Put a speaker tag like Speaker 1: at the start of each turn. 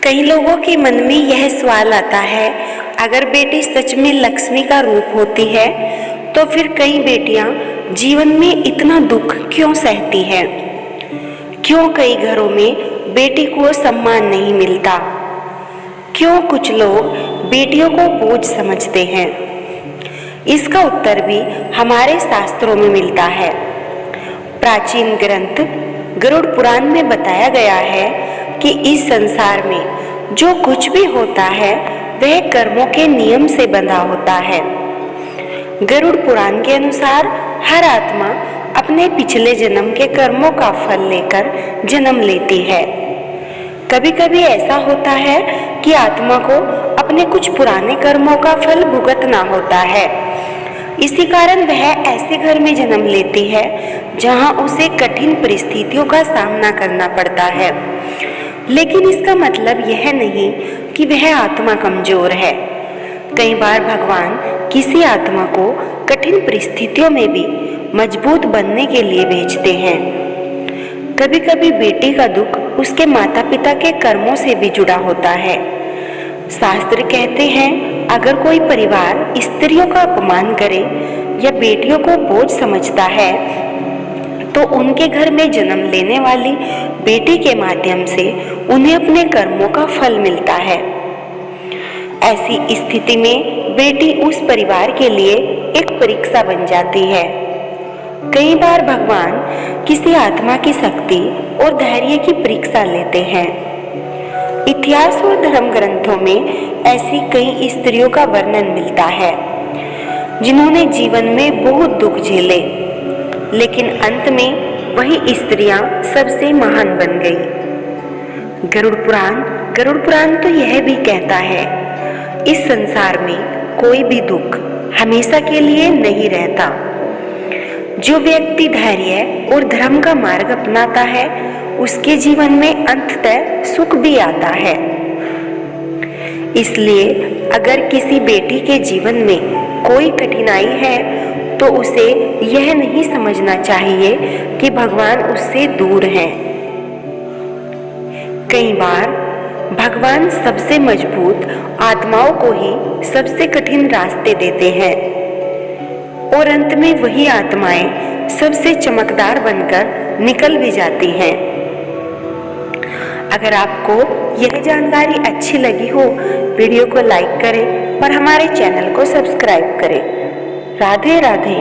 Speaker 1: कई लोगों के मन में यह सवाल आता है, अगर बेटी सच में लक्ष्मी का रूप होती है तो फिर कई बेटियां जीवन में इतना दुख क्यों सहती हैं? क्यों कई घरों में बेटी को सम्मान नहीं मिलता? क्यों कुछ लोग बेटियों को बोझ समझते हैं? इसका उत्तर भी हमारे शास्त्रों में मिलता है। प्राचीन ग्रंथ गरुड़ पुराण में बताया गया है कि इस संसार में जो कुछ भी होता है वह कर्मों के नियम से बंधा होता है। गरुड़ पुराण के अनुसार हर आत्मा अपने पिछले जन्म के कर्मों का फल लेकर जन्म लेती है। कभी कभी ऐसा होता है कि आत्मा को अपने कुछ पुराने कर्मों का फल भुगतना होता है। इसी कारण वह ऐसे घर में जन्म लेती है जहां उसे कठिन परिस्थितियों का सामना करना पड़ता है। लेकिन इसका मतलब यह नहीं कि वह आत्मा कमजोर है। कई बार भगवान किसी आत्मा को कठिन परिस्थितियों में भी मजबूत बनने के लिए भेजते हैं। कभी कभी बेटी का दुख उसके माता पिता के कर्मों से भी जुड़ा होता है। शास्त्र कहते हैं, अगर कोई परिवार स्त्रियों का अपमान करे या बेटियों को बोझ समझता है तो उनके घर में जन्म लेने वाली बेटी के माध्यम से उन्हें अपने कर्मों का फल मिलता है। ऐसी स्थिति में बेटी उस परिवार के लिए एक परीक्षा बन जाती है। कई बार भगवान किसी आत्मा की शक्ति और धैर्य की परीक्षा लेते हैं। इतिहास और धर्म ग्रंथों में ऐसी कई स्त्रियों का वर्णन मिलता है जिन्होंने जीवन में बहुत दुख झेले, लेकिन अंत में वही स्त्रियां सबसे महान बन गई। गरुड़ पुराण तो यह भी कहता है, इस संसार में कोई भी दुख हमेशा के लिए नहीं रहता। जो व्यक्ति धैर्य और धर्म का मार्ग अपनाता है उसके जीवन में अंततः सुख भी आता है। इसलिए अगर किसी बेटी के जीवन में कोई कठिनाई है तो उसे यह नहीं समझना चाहिए कि भगवान उससे दूर हैं। कई बार भगवान सबसे मजबूत आत्माओं को ही सबसे कठिन रास्ते देते हैं और अंत में वही आत्माएं सबसे चमकदार बनकर निकल भी जाती हैं। अगर आपको यह जानकारी अच्छी लगी हो, वीडियो को लाइक करें और हमारे चैनल को सब्सक्राइब करें। राधे राधे।